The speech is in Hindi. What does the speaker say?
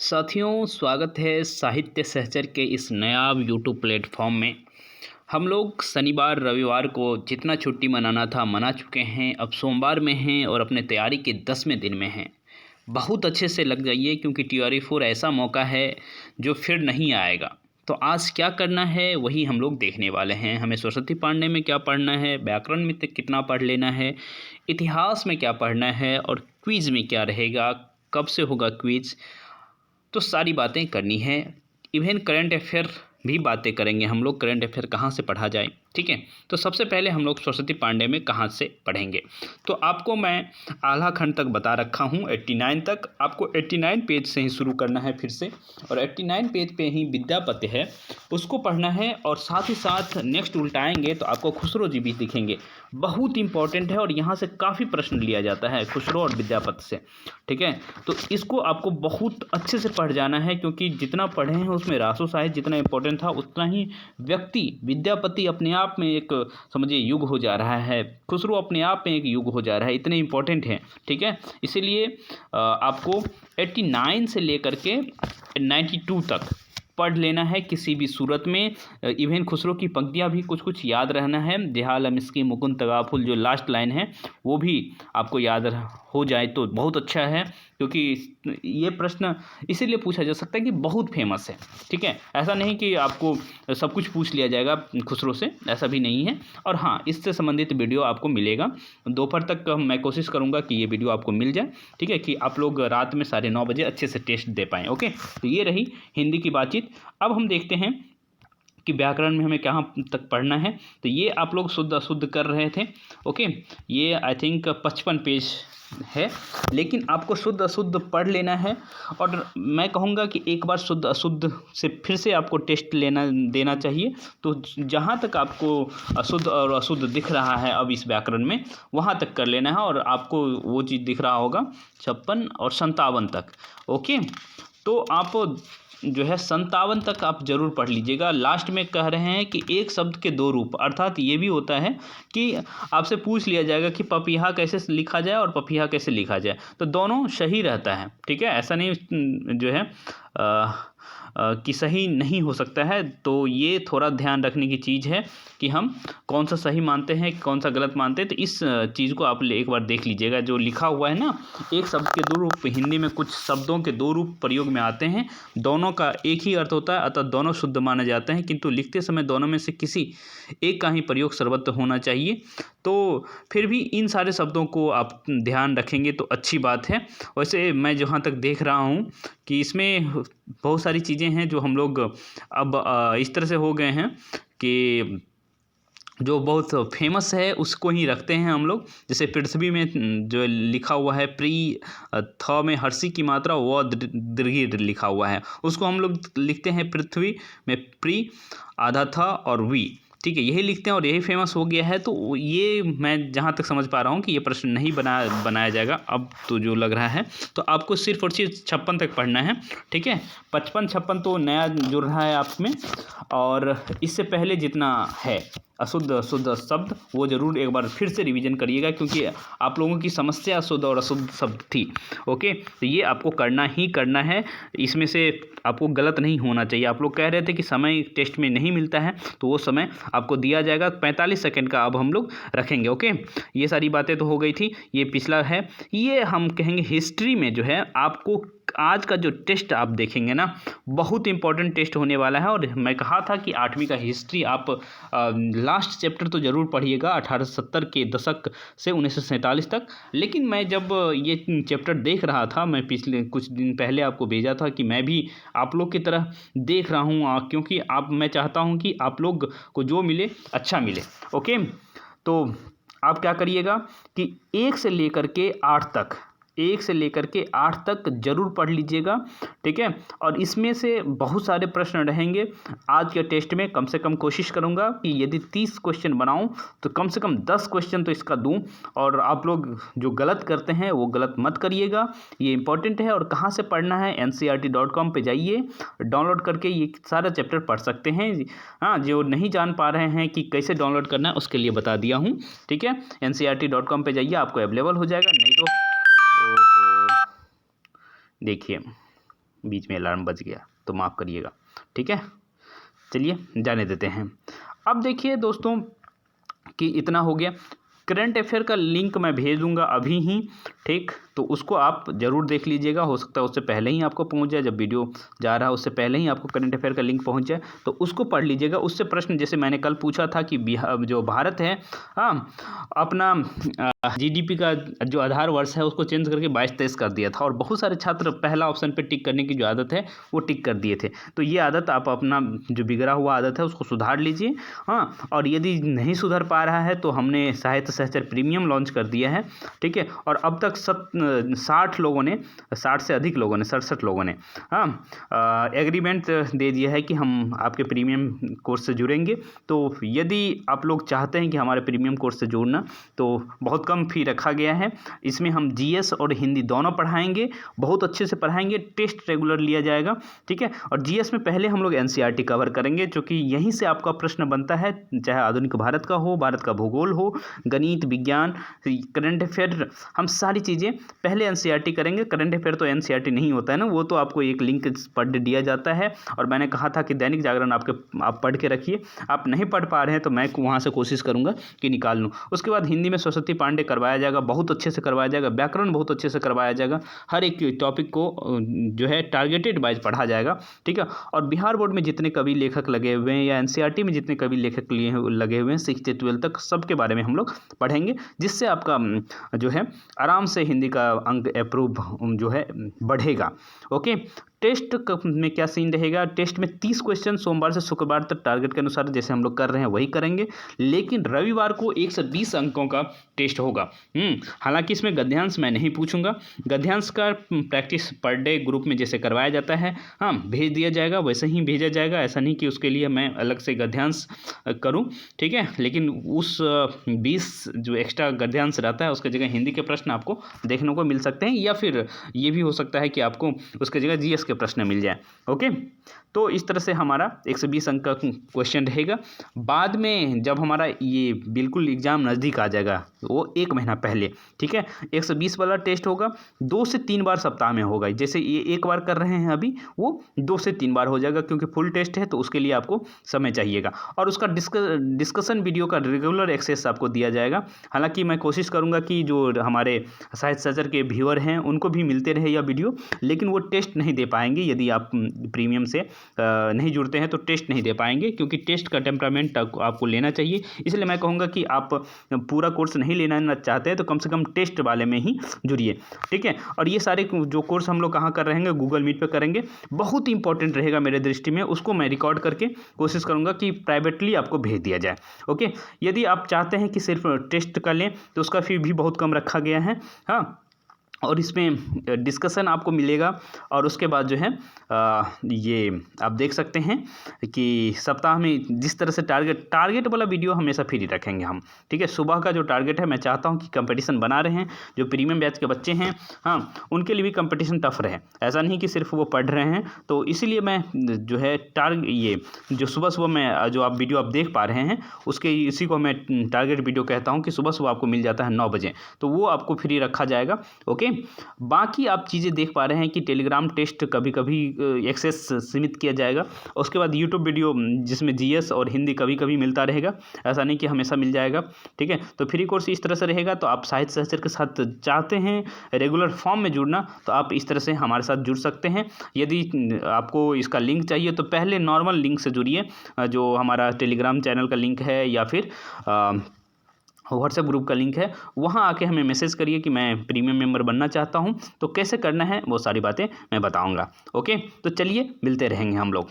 साथियों, स्वागत है साहित्य सहचर के इस नायाब यूट्यूब प्लेटफॉर्म में। हम लोग शनिवार रविवार को जितना छुट्टी मनाना था मना चुके हैं। अब सोमवार में हैं और अपने तैयारी के 10वें दिन में हैं। बहुत अच्छे से लग जाइए क्योंकि TRE4 ऐसा मौका है जो फिर नहीं आएगा। तो आज क्या करना है वही हम लोग देखने वाले हैं। हमें सरस्वती पांडे में क्या पढ़ना है, व्याकरण में कितना पढ़ लेना है, इतिहास में क्या पढ़ना है और क्विज़ में क्या रहेगा, कब से होगा क्विज़, तो सारी बातें करनी है। इवन करंट अफेयर भी बातें करेंगे हम लोग, करंट अफेयर कहाँ से पढ़ा जाए। ठीक है, तो सबसे पहले हम लोग सरस्वती पांडे में कहाँ से पढ़ेंगे। तो आपको मैं आधा खंड तक बता रखा हूँ, 89 तक। आपको 89 पेज से ही शुरू करना है फिर से, और 89 पेज पे ही विद्यापति है उसको पढ़ना है। और साथ ही साथ नेक्स्ट उल्टाएंगे तो आपको खुसरो जी भी दिखेंगे। बहुत इंपॉर्टेंट है और यहाँ से काफ़ी प्रश्न लिया जाता है खुसरो और विद्यापति से। ठीक है, तो इसको आपको बहुत अच्छे से पढ़ जाना है क्योंकि जितना पढ़े हैं उसमें रासो साहित्य जितना इंपॉर्टेंट था उतना ही व्यक्ति विद्यापति अपने आप में एक समझिए युग हो जा रहा है, खुसरो अपने आप में एक युग हो जा रहा है, इतने इंपॉर्टेंट है। ठीक है, इसीलिए आपको 89 से लेकर के 92 तक पढ़ लेना है किसी भी सूरत में। इवन खुसरो की पंक्तियाँ भी कुछ कुछ याद रहना है। देहाल मिस्की मुकुंद तगाफुल जो लास्ट लाइन है वो भी आपको याद हो जाए तो बहुत अच्छा है, क्योंकि ये प्रश्न इसीलिए पूछा जा सकता है कि बहुत फेमस है। ठीक है, ऐसा नहीं कि आपको सब कुछ पूछ लिया जाएगा खुसरो से, ऐसा भी नहीं है। और हाँ, इससे संबंधित वीडियो आपको मिलेगा दोपहर तक। मैं कोशिश करूँगा कि ये वीडियो आपको मिल जाए। ठीक है, कि आप लोग रात में 9:30 बजे अच्छे से टेस्ट दे पाएँ। ओके, तो ये रही हिंदी की बातचीत। अब हम देखते हैं कि व्याकरण में हमें कहाँ तक पढ़ना है। तो ये आप लोग शुद्ध अशुद्ध कर रहे थे। ओके, ये आई थिंक 55 पेज है, लेकिन आपको शुद्ध अशुद्ध पढ़ लेना है। और मैं कहूँगा कि एक बार शुद्ध अशुद्ध से फिर से आपको टेस्ट देना चाहिए। तो जहाँ तक आपको अशुद्ध और अशुद्ध दिख रहा है अब इस व्याकरण में, वहाँ तक कर लेना है और आपको वो चीज़ दिख रहा होगा 56 और 57 तक। ओके, तो आप जो है 57 तक आप जरूर पढ़ लीजिएगा। लास्ट में कह रहे हैं कि एक शब्द के दो रूप, अर्थात ये भी होता है कि आपसे पूछ लिया जाएगा कि पपीहा कैसे लिखा जाए और पपीहा कैसे लिखा जाए, तो दोनों सही रहता है। ठीक है, ऐसा नहीं जो है कि सही नहीं हो सकता है। तो ये थोड़ा ध्यान रखने की चीज़ है कि हम कौन सा सही मानते हैं कौन सा गलत मानते हैं। तो इस चीज़ को आप एक बार देख लीजिएगा। जो लिखा हुआ है ना, एक शब्द के दो रूप, हिंदी में कुछ शब्दों के दो रूप प्रयोग में आते हैं, दोनों का एक ही अर्थ होता है, अतः दोनों शुद्ध माने जाते हैं, किंतु लिखते समय दोनों में से किसी एक का ही प्रयोग सर्वत्र होना चाहिए। तो फिर भी इन सारे शब्दों को आप ध्यान रखेंगे तो अच्छी बात है। वैसे मैं जहाँ तक देख रहा हूँ कि इसमें बहुत सारी चीज़ें हैं जो हम लोग अब इस तरह से हो गए हैं कि जो बहुत फेमस है उसको ही रखते हैं हम लोग। जैसे पृथ्वी में जो लिखा हुआ है प्री थ में हर्षी की मात्रा व दीर्घी लिखा हुआ है, उसको हम लोग लिखते हैं पृथ्वी में प्री आधा था और वी। ठीक है, यही लिखते हैं और यही फेमस हो गया है। तो ये मैं जहाँ तक समझ पा रहा हूँ कि ये प्रश्न नहीं बनाया जाएगा अब तो जो लग रहा है। तो आपको सिर्फ और सिर्फ 56 तक पढ़ना है। ठीक है, 55-56 तो नया जुड़ रहा है आप में, और इससे पहले जितना है अशुद्ध अशुद्ध शब्द वो ज़रूर एक बार फिर से रिवीजन करिएगा, क्योंकि आप लोगों की समस्या अशुद्ध और अशुद्ध शब्द थी। ओके, तो ये आपको करना ही करना है, इसमें से आपको गलत नहीं होना चाहिए। आप लोग कह रहे थे कि समय टेस्ट में नहीं मिलता है, तो वो समय आपको दिया जाएगा। 45 सेकंड का अब हम लोग रखेंगे। ओके, ये सारी बातें तो हो गई थी। ये पिछला है, ये हम कहेंगे हिस्ट्री में जो है आपको आज का जो टेस्ट आप देखेंगे ना, बहुत इंपॉर्टेंट टेस्ट होने वाला है। और मैं कहा था कि 8वीं का हिस्ट्री आप लास्ट चैप्टर तो ज़रूर पढ़िएगा, 1870 के दशक से 1947 तक। लेकिन मैं जब ये चैप्टर देख रहा था, मैं पिछले कुछ दिन पहले आपको भेजा था कि मैं भी आप लोग की तरह देख रहा हूँ, क्योंकि मैं चाहता हूँ कि आप लोग को जो मिले अच्छा मिले। ओके, तो आप क्या करिएगा कि 1 से लेकर के 8 तक जरूर पढ़ लीजिएगा। ठीक है, और इसमें से बहुत सारे प्रश्न रहेंगे आज के टेस्ट में। कम से कम कोशिश करूंगा कि यदि 30 क्वेश्चन बनाऊं तो कम से कम 10 क्वेश्चन तो इसका दूं। और आप लोग जो गलत करते हैं वो गलत मत करिएगा, ये इंपॉर्टेंट है। और कहाँ से पढ़ना है, ncert.com पे जाइए, डाउनलोड करके ये सारा चैप्टर पढ़ सकते हैं। हाँ, जो नहीं जान पा रहे हैं कि कैसे डाउनलोड करना है उसके लिए बता दिया हूँ। ठीक है, ncert.com पे जाइए, आपको अवेलेबल हो जाएगा। नहीं तो ओहो, देखिए बीच में अलार्म बज गया तो माफ़ करिएगा, ठीक है। चलिए जाने देते हैं। अब देखिए दोस्तों कि इतना हो गया। करंट अफेयर का लिंक मैं भेज दूंगा अभी ही, ठीक, तो उसको आप ज़रूर देख लीजिएगा। हो सकता है उससे पहले ही आपको पहुंच जाए, जब वीडियो जा रहा है उससे पहले ही आपको करंट अफेयर का लिंक पहुंच जाए, तो उसको पढ़ लीजिएगा। उससे प्रश्न जैसे मैंने कल पूछा था कि जो भारत है, हाँ, अपना जीडीपी का जो आधार वर्ष है उसको चेंज करके 22-23 कर दिया था, और बहुत सारे छात्र पहला ऑप्शन पे टिक करने की जो आदत है वो टिक कर दिए थे। तो ये आदत आप अपना जो बिगड़ा हुआ आदत है उसको सुधार लीजिए, हाँ। और यदि नहीं सुधर पा रहा है तो हमने साहित्य सहचर प्रीमियम लॉन्च कर दिया है, ठीक है। और अब तक 60 लोगों ने, 60 से अधिक लोगों ने, 67 लोगों ने, हाँ, एग्रीमेंट दे दिया है कि हम आपके प्रीमियम कोर्स से जुड़ेंगे। तो यदि आप लोग चाहते हैं कि हमारे प्रीमियम कोर्स से जुड़ना, तो बहुत कम फ़ी रखा गया है। इसमें हम जीएस और हिंदी दोनों पढ़ाएंगे, बहुत अच्छे से पढ़ाएंगे, टेस्ट रेगुलर लिया जाएगा, ठीक है। और जीएस में पहले हम लोग एनसीईआरटी कवर करेंगे, क्योंकि यहीं से आपका प्रश्न बनता है, चाहे आधुनिक भारत का हो, भारत का भूगोल हो, गणित, विज्ञान, करंट अफेयर, हम सारी चीज़ें पहले एनसीईआरटी करेंगे। करंट अफेयर तो एनसीईआरटी नहीं होता है ना, वो तो आपको एक लिंक पर डे दिया जाता है। और मैंने कहा था कि दैनिक जागरण आप पढ़ के रखिए। आप नहीं पढ़ पा रहे हैं तो मैं वहाँ से कोशिश करूँगा कि निकाल लूँ। उसके बाद हिंदी में सरस्वती पांडे करवाया जाएगा, बहुत अच्छे से करवाया जाएगा। व्याकरण बहुत अच्छे से करवाया जाएगा। हर एक टॉपिक को जो है टारगेटेड वाइज पढ़ा जाएगा, ठीक है। और बिहार बोर्ड में जितने कवि लेखक लगे हुए हैं, या एनसीईआरटी में जितने कवि लेखक लगे हुए हैं 6 से 12 तक, सबके बारे में हम लोग पढ़ेंगे, जिससे आपका जो है आराम से हिंदी का अंक अप्रूव जो है बढ़ेगा। ओके। टेस्ट में क्या सीन रहेगा? टेस्ट में 30 क्वेश्चन सोमवार से शुक्रवार तक टारगेट के अनुसार जैसे हम लोग कर रहे हैं वही करेंगे, लेकिन रविवार को 120 अंकों का टेस्ट होगा। हालांकि इसमें गद्यांश मैं नहीं पूछूंगा। गद्यांश का प्रैक्टिस पर डे ग्रुप में जैसे करवाया जाता है, हाँ, भेज दिया जाएगा, वैसे ही भेजा जाएगा। ऐसा नहीं कि उसके लिए मैं अलग से गद्यांश करूं, ठीक है। लेकिन उस 20 जो एक्स्ट्रा गद्यांश रहता है उसके जगह हिंदी के प्रश्न आपको देखने को मिल सकते हैं, या फिर ये भी हो सकता है कि आपको उसके जगह जीएस के प्रश्न मिल जाए। ओके। तो इस तरह से हमारा 120 अंक का क्वेश्चन रहेगा। बाद में जब हमारा ये बिल्कुल एग्ज़ाम नज़दीक आ जाएगा, वो 1 महीना पहले, ठीक है, 120 वाला टेस्ट होगा। 2 से 3 बार सप्ताह में होगा। जैसे ये 1 बार कर रहे हैं अभी, वो 2 से 3 बार हो जाएगा, क्योंकि फुल टेस्ट है तो उसके लिए आपको समय चाहिएगा। और उसका डिस्कशन वीडियो का रेगुलर एक्सेस आपको दिया जाएगा। हालांकि मैं कोशिश करूँगा कि जो हमारे साहित्य सहचर के व्यूअर हैं उनको भी मिलते रहे यह वीडियो, लेकिन वो टेस्ट नहीं दे पाएंगे। यदि आप प्रीमियम से नहीं जुड़ते हैं तो टेस्ट नहीं दे पाएंगे, क्योंकि टेस्ट का टेम्परामेंट आपको लेना चाहिए। इसलिए मैं कहूँगा कि आप पूरा कोर्स नहीं लेना चाहते हैं तो कम से कम टेस्ट वाले में ही जुड़िए, ठीक है। और ये सारे जो कोर्स हम लोग कहाँ कर रहे हैं, गूगल मीट पे करेंगे। बहुत इंपॉर्टेंट रहेगा मेरे दृष्टि में, उसको मैं रिकॉर्ड करके कोशिश करूँगा कि प्राइवेटली आपको भेज दिया जाए। ओके। यदि आप चाहते हैं कि सिर्फ टेस्ट कर लें तो उसका फी भी बहुत कम रखा गया है, हाँ। और इसमें डिस्कशन आपको मिलेगा। और उसके बाद जो है ये आप देख सकते हैं कि सप्ताह में जिस तरह से टारगेट वाला वीडियो हमेशा फ्री रखेंगे हम, ठीक है। सुबह का जो टारगेट है, मैं चाहता हूं कि कंपटीशन बना रहे हैं, जो प्रीमियम बैच के बच्चे हैं, हाँ, उनके लिए भी कंपटीशन टफ रहे। ऐसा नहीं कि सिर्फ वो पढ़ रहे हैं। तो इसीलिए मैं जो है ये जो सुबह में जो आप वीडियो आप देख पा रहे हैं, उसके इसी को मैं टारगेट वीडियो कहता हूँ कि सुबह आपको मिल जाता है 9 बजे, तो वो आपको फ्री रखा जाएगा। ओके। बाकी आप चीज़ें देख पा रहे हैं कि टेलीग्राम टेस्ट कभी कभी एक्सेस सीमित किया जाएगा। उसके बाद यूट्यूब वीडियो जिसमें जीएस और हिंदी कभी कभी मिलता रहेगा, ऐसा नहीं कि हमेशा मिल जाएगा, ठीक है। तो फ्री कोर्स इस तरह से रहेगा। तो आप साहित्य सहचर के साथ चाहते हैं रेगुलर फॉर्म में जुड़ना, तो आप इस तरह से हमारे साथ जुड़ सकते हैं। यदि आपको इसका लिंक चाहिए तो पहले नॉर्मल लिंक से जुड़िए, जो हमारा टेलीग्राम चैनल का लिंक है या फिर व्हाट्सएप ग्रुप का लिंक है, वहाँ आके हमें मैसेज करिए कि मैं प्रीमियम मेंबर बनना चाहता हूँ। तो कैसे करना है वो सारी बातें मैं बताऊँगा। ओके। तो चलिए मिलते रहेंगे हम लोग।